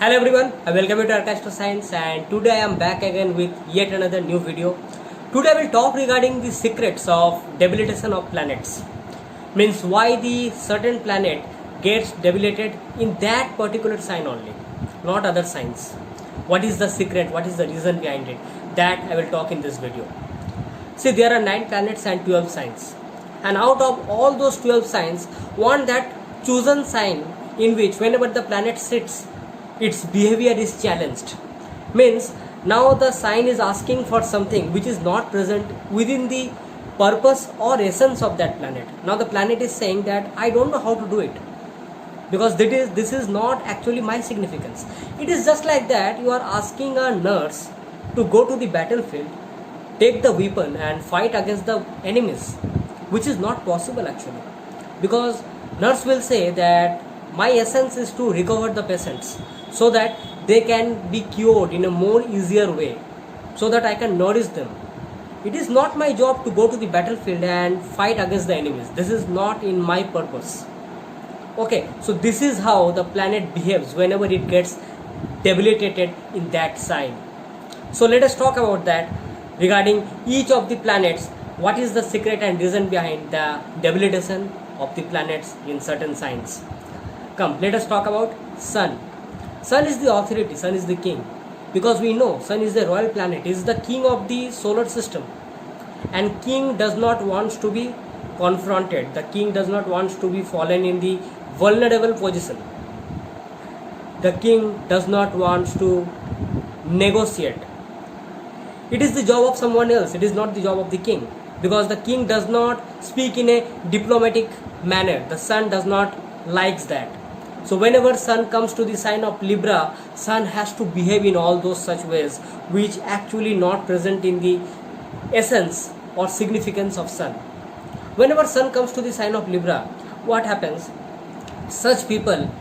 Hello everyone, welcome to Arcastro Science, and today I am back again with yet another new video. Today I will talk regarding the secrets of debilitation of planets. Means why the certain planet gets debilitated in that particular sign only, not other signs. What is the secret, what is the reason behind it, that I will talk in this video. See, there are 9 planets and 12 signs, and out of all those 12 signs, one that chosen sign in which whenever the planet sits, its behavior is challenged. Means now the sign is asking for something which is not present within the purpose or essence of that planet. Now the planet is saying that I don't know how to do it, because this is not actually my significance. It is just like that you are asking a nurse to go to the battlefield, take the weapon and fight against the enemies, which is not possible actually, because nurse will say that my essence is to recover the patients so that they can be cured in a more easier way, so that I can nourish them. It is not my job to go to the battlefield and fight against the enemies. This is not in my purpose. Okay, so this is how the planet behaves whenever it gets debilitated in that sign. So let us talk about that regarding each of the planets. What is the secret and reason behind the debilitation of the planets in certain signs? Come, let us talk about Sun. Sun is the authority, Sun is the king, because we know Sun is the royal planet, is the king of the solar system, and king does not want to be confronted. The king does not want to be fallen in the vulnerable position. The king does not want to negotiate. It is the job of someone else, it is not the job of the king, because the king does not speak in a diplomatic manner. The Sun does not likes that. So whenever Sun comes to the sign of Libra, Sun has to behave in all those such ways which actually not present in the essence or significance of Sun. Whenever Sun comes to the sign of Libra, what happens? Such people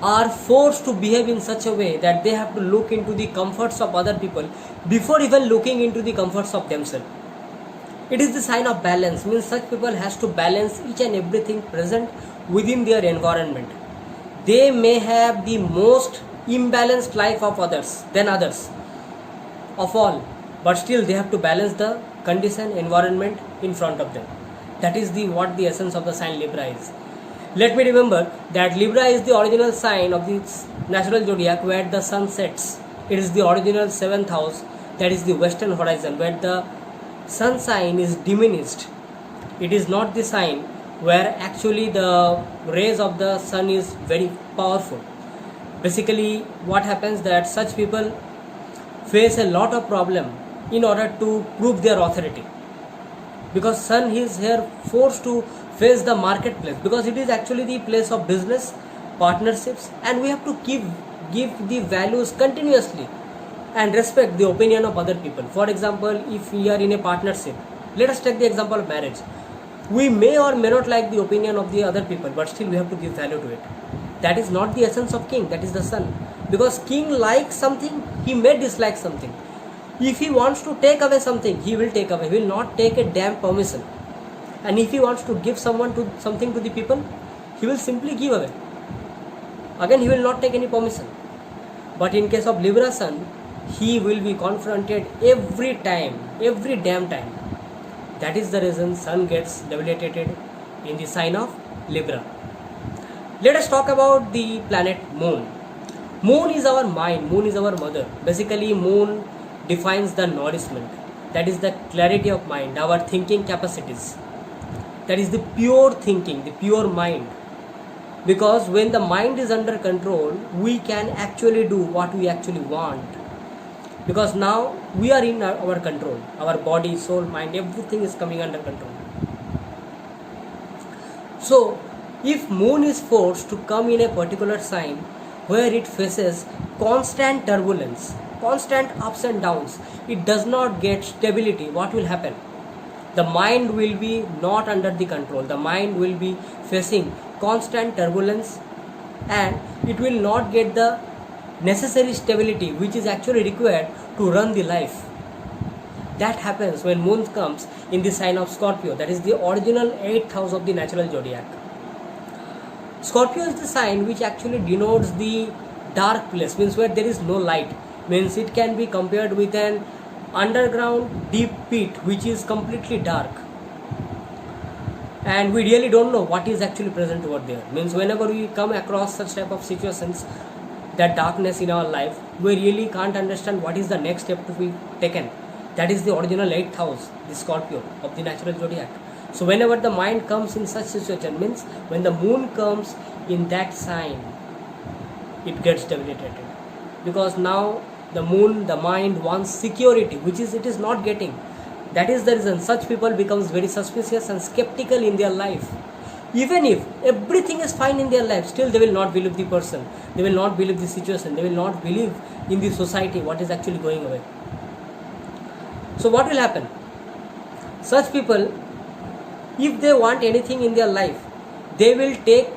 are forced to behave in such a way that they have to look into the comforts of other people before even looking into the comforts of themselves. It is the sign of balance, means such people has to balance each and everything present within their environment. They may have the most imbalanced life of others than others of all, but still they have to balance the condition environment in front of them. That is what the essence of the sign Libra is. Let me remember that Libra is the original sign of the natural zodiac where the sun sets. It is the original 7th house, that is the western horizon, where the sun sign is diminished. It is not the sign where actually the rays of the sun is very powerful. Basically what happens that such people face a lot of problem in order to prove their authority, because sun is here forced to face the marketplace, because it is actually the place of business partnerships, and we have to give the values continuously and respect the opinion of other people. For example, if we are in a partnership, let us take the example of marriage. We may or may not like the opinion of the other people, but still we have to give value to it. That is not the essence of king, that is the sun. Because king likes something, he may dislike something. If he wants to take away something, he will take away. He will not take a damn permission. And if he wants to give something to the people, he will simply give away. Again, he will not take any permission. But in case of Libra sun, he will be confronted every time, every damn time. That is the reason sun gets debilitated in the sign of Libra. Let us talk about the planet Moon. Moon is our mind, Moon is our mother. Basically, Moon defines the nourishment. That is the clarity of mind, our thinking capacities. That is the pure thinking, the pure mind. Because when the mind is under control, we can actually do what we actually want. Because now we are in our control. Our body, soul, mind, everything is coming under control. So, if Moon is forced to come in a particular sign where it faces constant turbulence, constant ups and downs, it does not get stability, what will happen? The mind will be not under the control. The mind will be facing constant turbulence, and it will not get the necessary stability which is actually required to run the life. That happens when Moon comes in the sign of Scorpio, that is the original 8th house of the natural zodiac. Scorpio is the sign which actually denotes the dark place, means where there is no light, means it can be compared with an underground deep pit which is completely dark, and we really don't know what is actually present over there. Means whenever we come across such type of situations, that darkness in our life, we really can't understand what is the next step to be taken. That is the original 8th house, the Scorpio of the natural zodiac. So whenever the mind comes in such situation, means when the moon comes in that sign, it gets debilitated, because now the moon, the mind wants security, which is it is not getting. That is the reason such people becomes very suspicious and skeptical in their life. Even if everything is fine in their life, still they will not believe the person, they will not believe the situation, they will not believe in the society what is actually going away. So what will happen? Such people, if they want anything in their life, they will take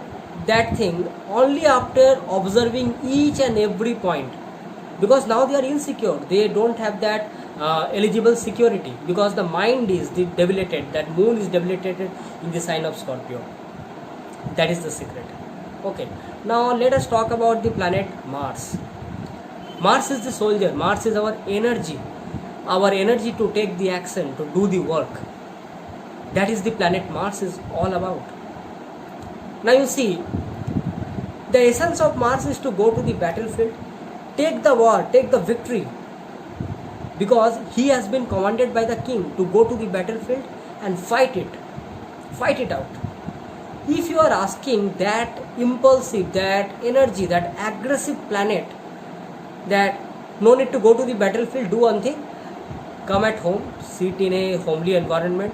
that thing only after observing each and every point, because now they are insecure, they don't have that eligible security, because the mind is debilitated, that moon is debilitated in the sign of Scorpio. That is the secret. Okay, now let us talk about the planet Mars. Mars is the soldier, Mars is our energy to take the action, to do the work. That is the planet Mars is all about. Now you see, the essence of Mars is to go to the battlefield, take the war, take the victory, because he has been commanded by the king to go to the battlefield and fight it out. If you are asking that impulsive, that energy, that aggressive planet, that no need to go to the battlefield, do one thing, come at home, sit in a homely environment,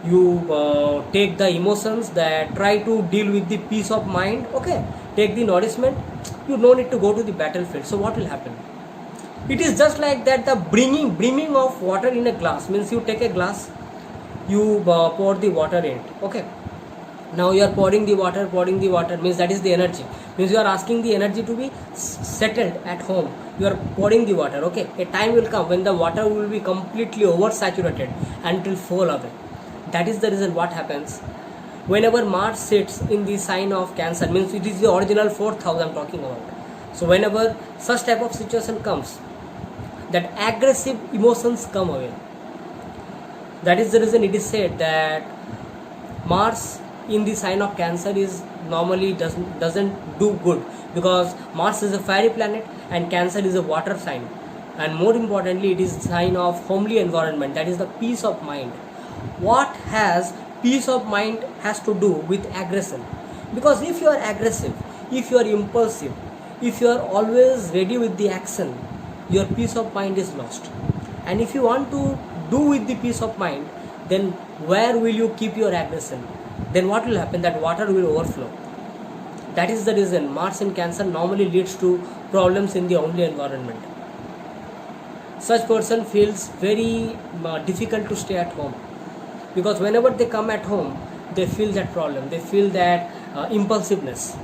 you take the emotions, that try to deal with the peace of mind, okay, take the nourishment, you no need to go to the battlefield. So what will happen? It is just like that, the brimming of water in a glass, means you take a glass, you pour the water in it, okay. Now you are pouring the water, means that is the energy, means you are asking the energy to be settled at home, you are pouring the water, okay. A time will come when the water will be completely oversaturated and it will fall away. That is the reason what happens whenever Mars sits in the sign of Cancer, means it is the original 4th house I am talking about. So whenever such type of situation comes, that aggressive emotions come away. That is the reason it is said that Mars in the sign of Cancer is normally doesn't do good, because Mars is a fiery planet and Cancer is a water sign, and more importantly it is sign of homely environment, that is the peace of mind. What has peace of mind has to do with aggression? Because if you are aggressive, if you are impulsive, if you are always ready with the action, your peace of mind is lost. And if you want to do with the peace of mind, then where will you keep your aggression? Then what will happen? That water will overflow. That is the reason Mars in Cancer normally leads to problems in the homely environment. Such person feels very difficult to stay at home, because whenever they come at home, they feel that problem, they feel that impulsiveness,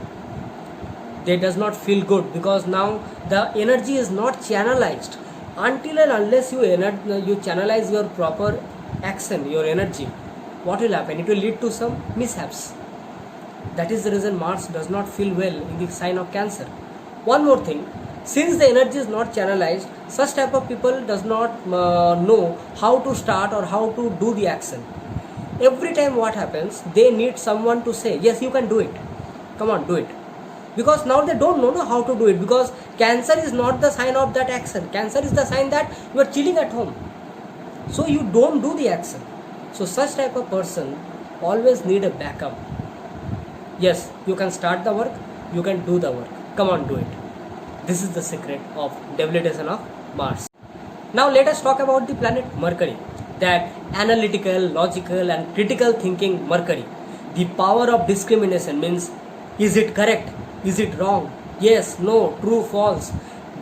they does not feel good, because now the energy is not channelized. Until and unless you channelize your proper action, your energy, what will happen? It will lead to some mishaps. That is the reason Mars does not feel well in the sign of Cancer. One more thing, since the energy is not channelized, such type of people does not know how to start or how to do the action. Every time what happens, they need someone to say, yes, you can do it, come on, do it. Because now they don't know how to do it, because Cancer is not the sign of that action. Cancer is the sign that you are chilling at home, so you don't do the action. So such type of person always need a backup. Yes, you can start the work, you can do the work, come on, do it. This is the secret of debilitation of Mars. Now let us talk about the planet Mercury, that analytical, logical and critical thinking Mercury. The power of discrimination, means is it correct, is it wrong, yes, no, true, false.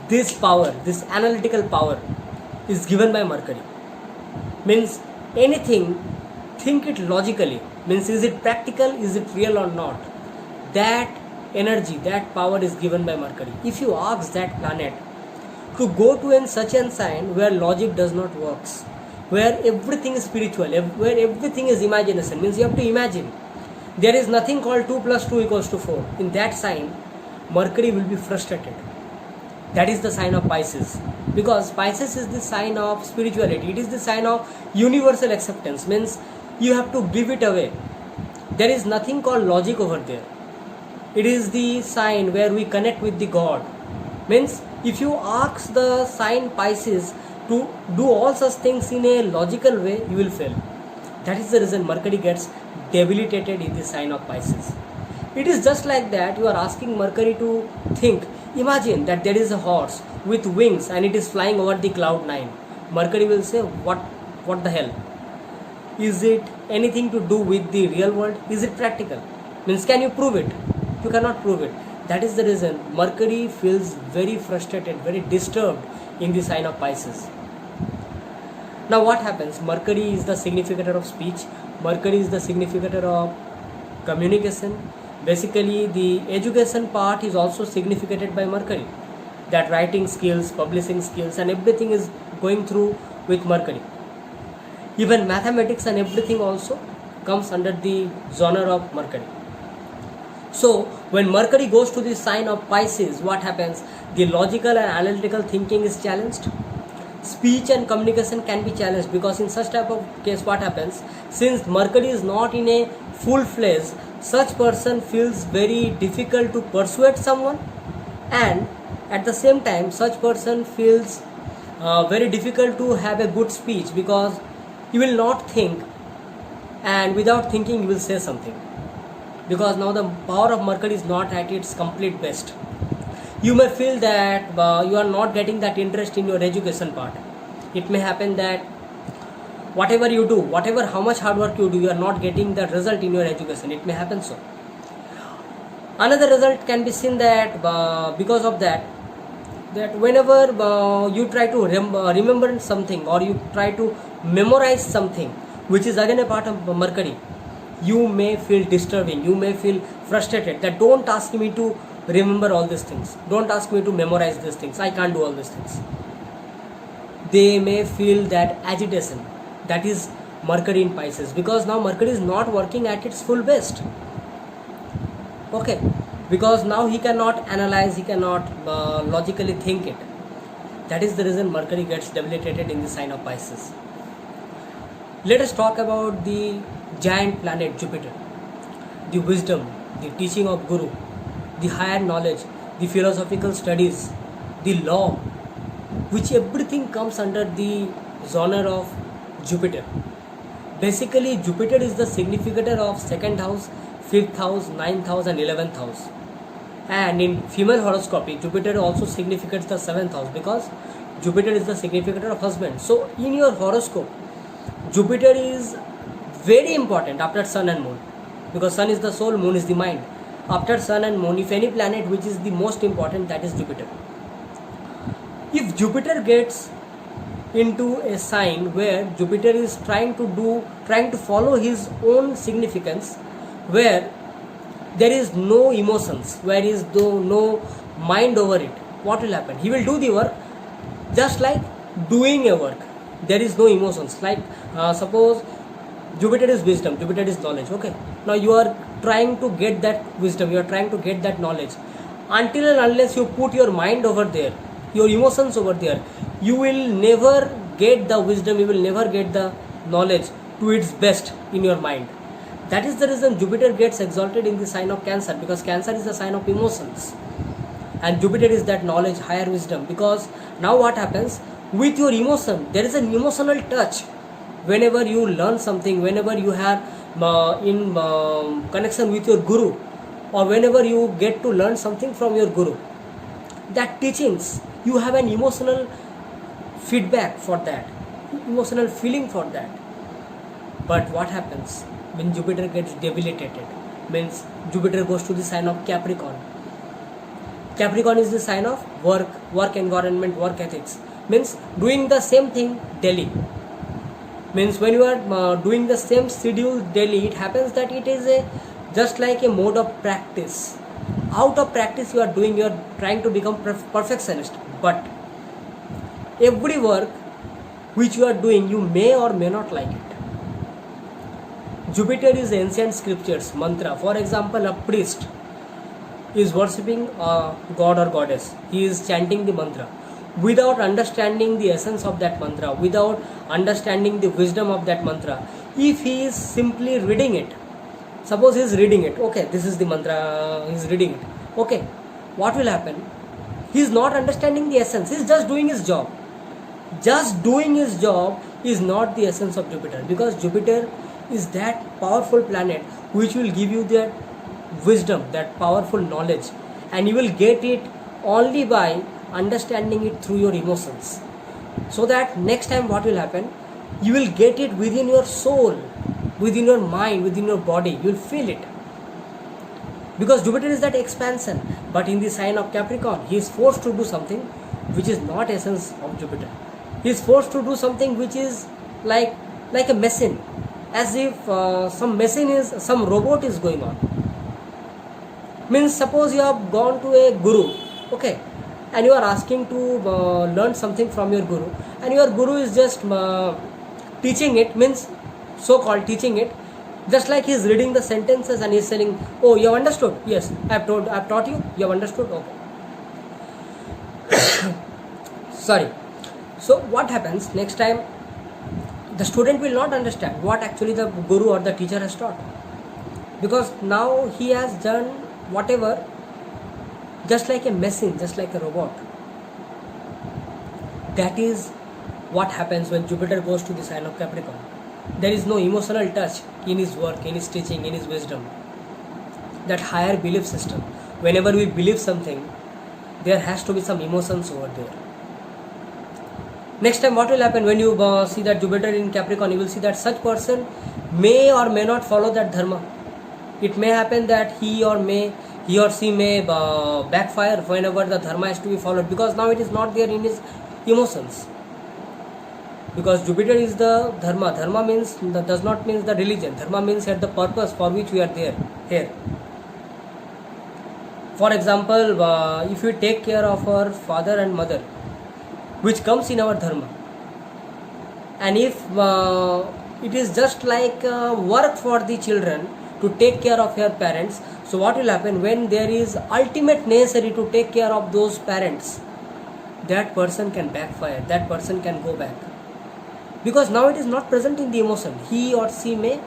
This power, this analytical power is given by Mercury. Means anything, think it logically, means is it practical, is it real or not. That energy, that power is given by Mercury. If you ask that planet to go to such a sign where logic does not work, where everything is spiritual, where everything is imagination, means you have to imagine. There is nothing called 2 + 2 = 4. In that sign, Mercury will be frustrated. That is the sign of Pisces, because Pisces is the sign of spirituality. It is the sign of universal acceptance, means you have to give it away. There is nothing called logic over there. It is the sign where we connect with the God. Means if you ask the sign Pisces to do all such things in a logical way, you will fail. That is the reason Mercury gets debilitated in the sign of Pisces. It is just like that you are asking Mercury to think. Imagine that there is a horse with wings and it is flying over the cloud 9. Mercury will say, what the hell? Is it anything to do with the real world? Is it practical? Means can you prove it? You cannot prove it. That is the reason Mercury feels very frustrated, very disturbed in the sign of Pisces. Now what happens? Mercury is the significator of speech. Mercury is the significator of communication. Basically the education part is also significated by Mercury. That writing skills, publishing skills and everything is going through with Mercury. Even mathematics and everything also comes under the genre of Mercury. So when Mercury goes to the sign of Pisces, what happens? The logical and analytical thinking is challenged. Speech and communication can be challenged, because in such type of case what happens? Since Mercury is not in a full fledged, such person feels very difficult to persuade someone, and at the same time such person feels very difficult to have a good speech, because you will not think, and without thinking you will say something, because now the power of Mercury is not at its complete best. You may feel that you are not getting that interest in your education part. It may happen that whatever you do, how much hard work you do, you are not getting the result in your education. It may happen so. Another result can be seen that because of that whenever you try to remember something, or you try to memorize something, which is again a part of Mercury, you may feel disturbing, you may feel frustrated, that don't ask me to remember all these things, don't ask me to memorize these things, I can't do all these things. They may feel that agitation. That is Mercury in Pisces, because now Mercury is not working at its full best. Okay, because now he cannot analyze, he cannot logically think it. That is the reason Mercury gets debilitated in the sign of Pisces. Let us talk about the giant planet Jupiter. The wisdom, the teaching of Guru, the higher knowledge, the philosophical studies, the law, which everything comes under the genre of Jupiter. Basically Jupiter is the significator of 2nd house, 5th house, 9th house and 11th house. And in female horoscopy, Jupiter also significates the 7th house, because Jupiter is the significator of husband. So in your horoscope, Jupiter is very important after Sun and Moon, because Sun is the soul, Moon is the mind. After Sun and Moon, if any planet which is the most important, that is Jupiter. If Jupiter gets into a sign where Jupiter is trying to follow his own significance, where there is no emotions, where is no mind over it, what will happen? He will do the work just like doing a work. There is no emotions. Like suppose Jupiter is wisdom, Jupiter is knowledge. Okay, now you are trying to get that wisdom, you are trying to get that knowledge. Until and unless you put your mind over there, your emotions over there, you will never get the wisdom, you will never get the knowledge to its best in your mind. That is the reason Jupiter gets exalted in the sign of Cancer, because Cancer is the sign of emotions and Jupiter is that knowledge, higher wisdom. Because now what happens with your emotion, there is an emotional touch. Whenever you learn something, whenever you have in connection with your Guru, or whenever you get to learn something from your Guru, that teachings, you have an emotional feedback for that, emotional feeling for that. But what happens when Jupiter gets debilitated? Means Jupiter goes to the sign of Capricorn. Capricorn is the sign of work environment, work ethics. Means doing the same thing daily. Means when you are doing the same schedule daily, it happens that it is just like a mode of practice. Out of practice you are doing, you are trying to become perfectionist. But every work which you are doing, you may or may not like it. Jupiter is ancient scriptures, mantra. For example, a priest is worshipping a god or goddess. He is chanting the mantra without understanding the essence of that mantra, without understanding the wisdom of that mantra. If he is simply reading it, suppose he is reading it, okay, this is the mantra, he is reading it, okay, what will happen? He is not understanding the essence, he is just doing his job. Just doing his job is not the essence of Jupiter, because Jupiter is that powerful planet which will give you that wisdom, that powerful knowledge, and you will get it only by understanding it through your emotions. So that next time what will happen, you will get it within your soul, within your mind, within your body, you will feel it. Because Jupiter is that expansion, but in the sign of Capricorn, he is forced to do something which is not essence of Jupiter. He is forced to do something which is like a machine, as if some robot is going on. Means suppose you have gone to a guru, okay, and you are asking to learn something from your guru, and your guru is just teaching it, means so-called teaching it, just like he is reading the sentences and he is saying, oh, you have understood? Yes, I have taught you, you have understood? Okay. Sorry. So what happens next time? The student will not understand what actually the guru or the teacher has taught, because now he has done whatever just like a machine, just like a robot. That is what happens when Jupiter goes to the sign of Capricorn. There is no emotional touch in his work, in his teaching, in his wisdom. That higher belief system. Whenever we believe something, there has to be some emotions over there. Next time what will happen when you see that Jupiter in Capricorn, you will see that such person may or may not follow that dharma. It may happen that he or she may backfire whenever the dharma has to be followed, because now it is not there in his emotions. Because Jupiter is the dharma. Dharma means does not mean the religion. Dharma means at the purpose for which we are there here. For example, if we take care of our father and mother, which comes in our dharma, and if it is just like work for the children to take care of your parents, so what will happen when there is ultimate necessary to take care of those parents? That person can backfire, that person can go back, because now it is not present in the emotion. He or she may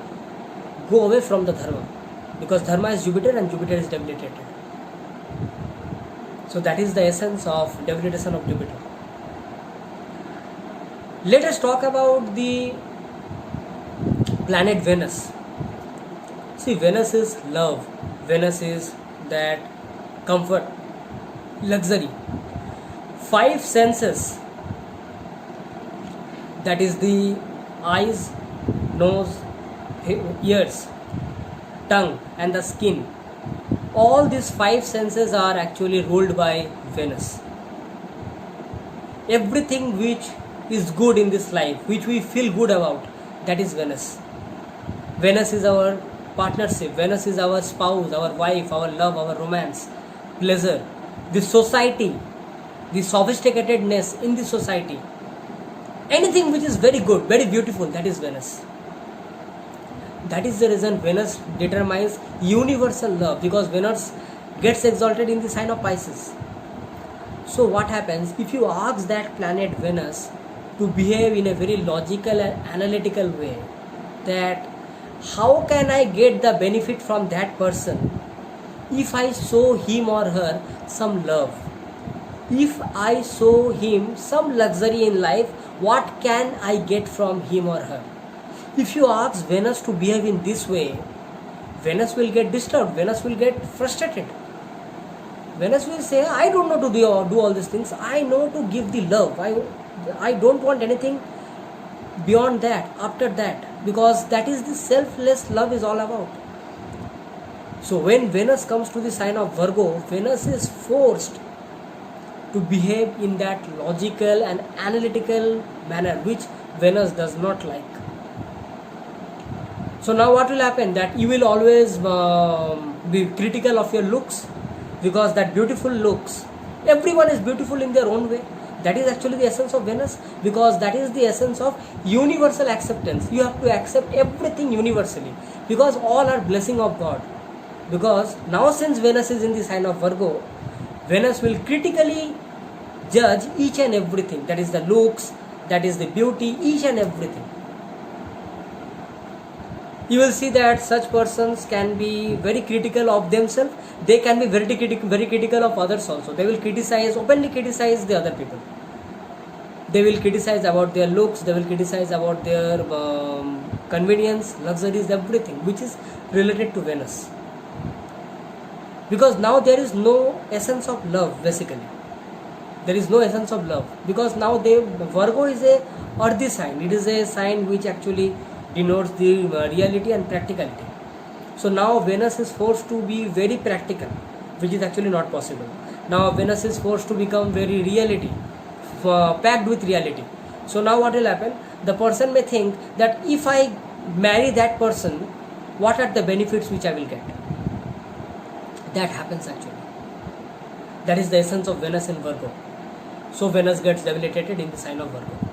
go away from the dharma, because dharma is Jupiter and Jupiter is debilitated. So that is the essence of debilitation of Jupiter. Let us talk about the planet Venus. See, Venus is love. Venus is that comfort, luxury. 5 senses, that is the eyes, nose, ears, tongue and the skin. All these 5 senses are actually ruled by Venus. Everything which is good in this life, which we feel good about, that is Venus. Venus is our partnership. Venus is our spouse, our wife, our love, our romance, pleasure, the society, the sophisticatedness in the society. Anything which is very good, very beautiful, that is Venus. That is the reason Venus determines universal love, because Venus gets exalted in the sign of Pisces. So what happens if you ask that planet Venus to behave in a very logical and analytical way, that how can I get the benefit from that person if I show him or her some love, if I show him some luxury in life, what can I get from him or her? If you ask Venus to behave in this way, Venus will get disturbed, Venus will get frustrated. Venus will say, I don't know to do all these things, I know to give the love, I don't want anything beyond that, after that, because that is the selfless love is all about. So when Venus comes to the sign of Virgo, Venus is forced to behave in that logical and analytical manner, which Venus does not like. So now what will happen? That you will always be critical of your looks, because that beautiful looks, everyone is beautiful in their own way. That is actually the essence of Venus, because that is the essence of universal acceptance. You have to accept everything universally, because all are blessing of God. Because now since Venus is in the sign of Virgo, Venus will critically judge each and everything, that is the looks, that is the beauty, each and everything. You will see that such persons can be very critical of themselves. They can be very critical of others also. They will openly criticize the other people. They will criticize about their looks, they will criticize about their convenience, luxuries, everything which is related to Venus. Because now there is no essence of love, basically. There is no essence of love. Because now Virgo is a earthy sign. It is a sign which actually denotes the reality and practicality. So now Venus is forced to be very practical, which is actually not possible. Now Venus is forced to become very packed with reality. So now what will happen? The person may think that if I marry that person, what are the benefits which I will get? That happens actually. That is the essence of Venus in Virgo. So Venus gets debilitated in the sign of Virgo.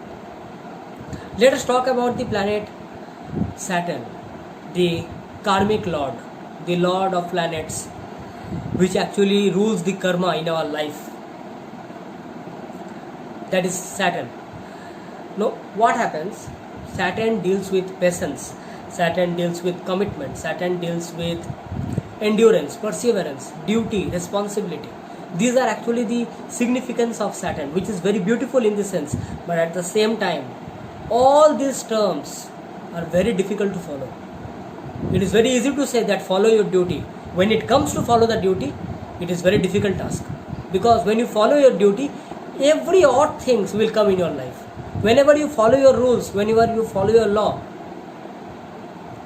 Let us talk about the planet Saturn, the karmic lord, the lord of planets, which actually rules the karma in our life. That is Saturn. Now, what happens? Saturn deals with patience, Saturn deals with commitment, Saturn deals with endurance, perseverance, duty, responsibility. These are actually the significance of Saturn, which is very beautiful in the sense, but at the same time, all these terms are very difficult to follow. It is very easy to say that follow your duty. When it comes to follow the duty, it is very difficult task. Because when you follow your duty, every odd things will come in your life. Whenever you follow your rules, whenever you follow your law,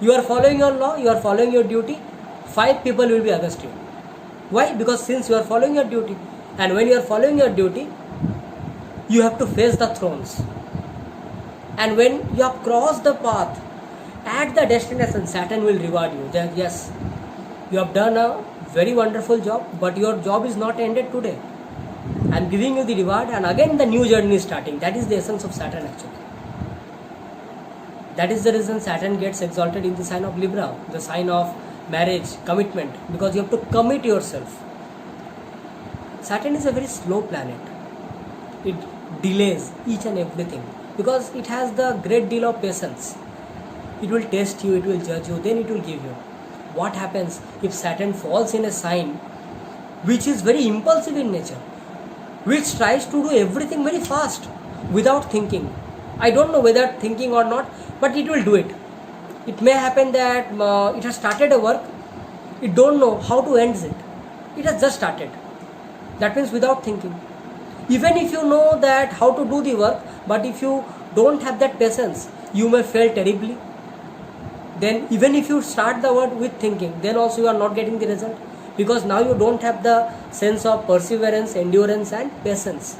you are following your law, you are following your duty, 5 people will be against you. Why? Because since you are following your duty, and when you are following your duty, you have to face the thrones. And when you have crossed the path, at the destination, Saturn will reward you. That yes, you have done a very wonderful job, but your job is not ended today. I am giving you the reward, and again the new journey is starting. That is the essence of Saturn actually. That is the reason Saturn gets exalted in the sign of Libra, the sign of marriage, commitment, because you have to commit yourself. Saturn is a very slow planet. It delays each and everything because it has the great deal of patience. It will test you, it will judge you, then it will give you. What happens if Saturn falls in a sign which is very impulsive in nature, which tries to do everything very fast without thinking? I don't know whether thinking or not, but it will do it. It may happen that it has started a work, it don't know how to end it. It has just started. That means without thinking. Even if you know that how to do the work, but if you don't have that patience, you may fail terribly. Then even if you start the work with thinking, then also you are not getting the result, because now you don't have the sense of perseverance, endurance and patience.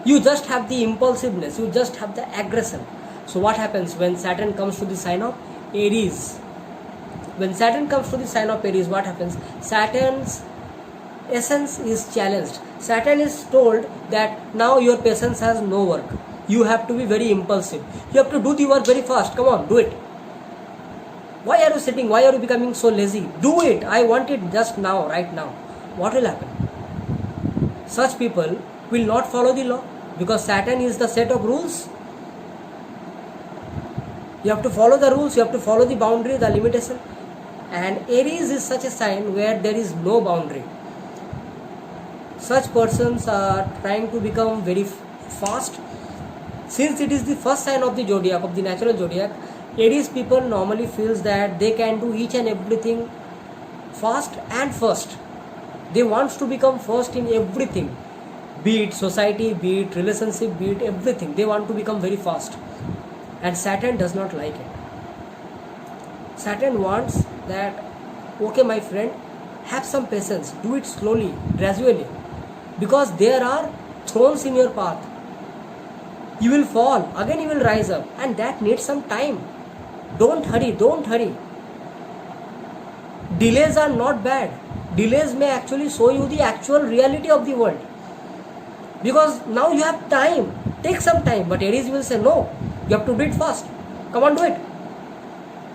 You just have the impulsiveness, you just have the aggression. So what happens when Saturn comes to the sign of Aries? When Saturn comes to the sign of Aries, what happens? Saturn's essence is challenged. Saturn is told that now your patience has no work. You have to be very impulsive. You have to do the work very fast. Come on, do it. Why are you sitting? Why are you becoming so lazy? Do it. I want it just now, right now. What will happen? Such people will not follow the law, because Saturn is the set of rules. You have to follow the rules, you have to follow the boundary, the limitation. And Aries is such a sign where there is no boundary. Such persons are trying to become very fast. Since it is the first sign of the zodiac, of the natural zodiac, Aries people normally feels that they can do each and everything fast and first. They want to become first in everything. Be it society, be it relationship, be it everything. They want to become very fast. And Saturn does not like it. Saturn wants that, okay my friend, have some patience, do it slowly, gradually, because there are thorns in your path. You will fall, again you will rise up, and that needs some time. Don't hurry, don't hurry. Delays are not bad. Delays may actually show you the actual reality of the world, because now you have time. Take some time. But Aries will say no, you have to do it fast. Come on, do it.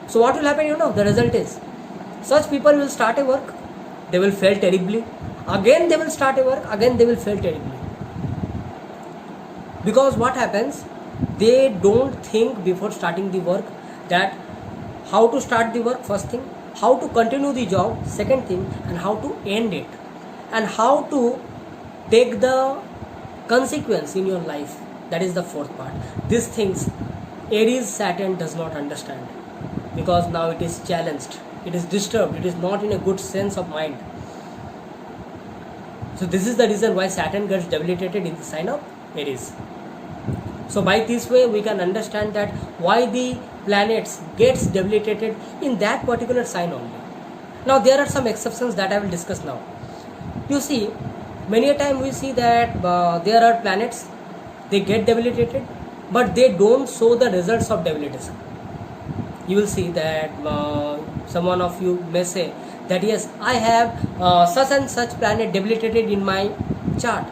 So what will happen? The result is Such people will start a work, they will fail terribly. Again they will start a work, again they will fail terribly. Because what happens, they don't think before starting the work that how to start the work, first thing, how to continue the job, second thing, and how to end it, and how to take the consequence in your life, that is the fourth part. These things Aries Saturn does not understand, because now it is challenged, it is disturbed, it is not in a good sense of mind. So this is the reason why Saturn gets debilitated in the sign of Aries. So by this way we can understand that why the planets gets debilitated in that particular sign only. Now there are some exceptions that I will discuss now. You see, many a time we see that there are planets, they get debilitated, but they don't show the results of debilitation. You will see that someone of you may say that yes, I have such and such planet debilitated in my chart.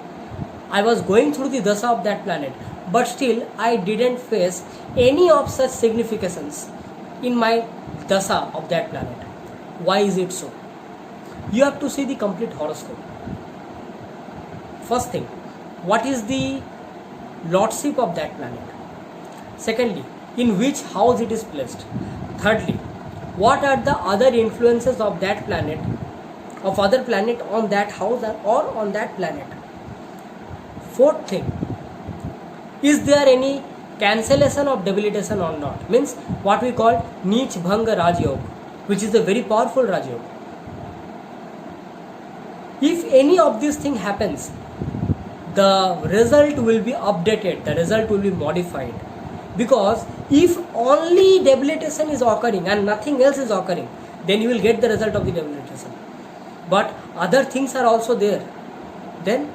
I was going through the dasa of that planet, but still I didn't face any of such significations in my dasa of that planet. Why is it so? You have to see the complete horoscope. First thing, what is the lordship of that planet? Secondly, in which house it is placed? Thirdly, what are the other influences of that planet, of other planet on that house or on that planet? Fourth thing, is there any cancellation of debilitation or not? Means what we call Neech Bhanga Rajyog, which is a very powerful Rajyog. If any of these things happens, the result will be updated, the result will be modified. Because if only debilitation is occurring and nothing else is occurring, then you will get the result of the debilitation. But other things are also there, then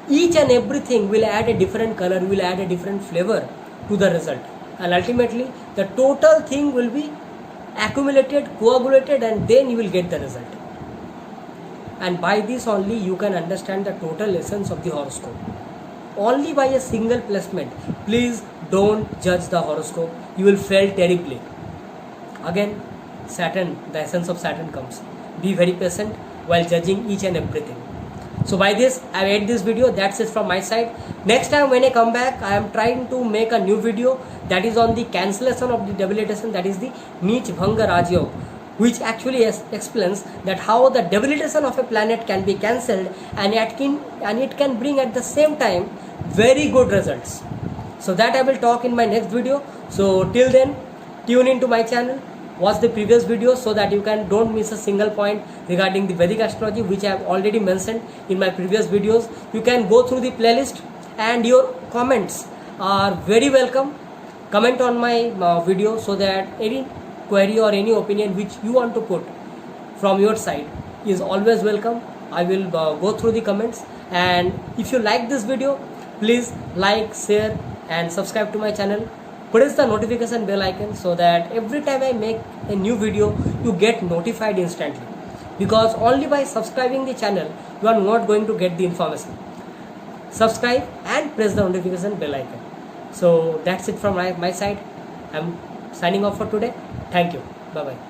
each and everything will add a different color, will add a different flavor to the result, and ultimately the total thing will be accumulated, coagulated, and then you will get the result. And by this only you can understand the total essence of the horoscope. Only by a single placement. Please don't judge the horoscope, you will fail terribly. Again, Saturn, the essence of Saturn comes. Be very patient while judging each and everything. So by this I have ended this video. That's it from my side. Next time when I come back, I am trying to make a new video that is on the cancellation of the debilitation, that is the Neech Bhanga Rajyog, which actually explains that how the debilitation of a planet can be cancelled and it can bring at the same time very good results. So that I will talk in my next video. So till then, tune into my channel, watch the previous videos so that you don't miss a single point regarding the Vedic astrology, which I have already mentioned in my previous videos. You can go through the playlist, and your comments are very welcome. Comment on my video so that any query or any opinion which you want to put from your side is always welcome. I will go through the comments, and if you like this video, please like, share and subscribe to my channel. Press the notification bell icon so that every time I make a new video, you get notified instantly. Because only by subscribing the channel, you are not going to get the information. Subscribe and press the notification bell icon. So that's it from my side. I'm signing off for today. Thank you. Bye bye.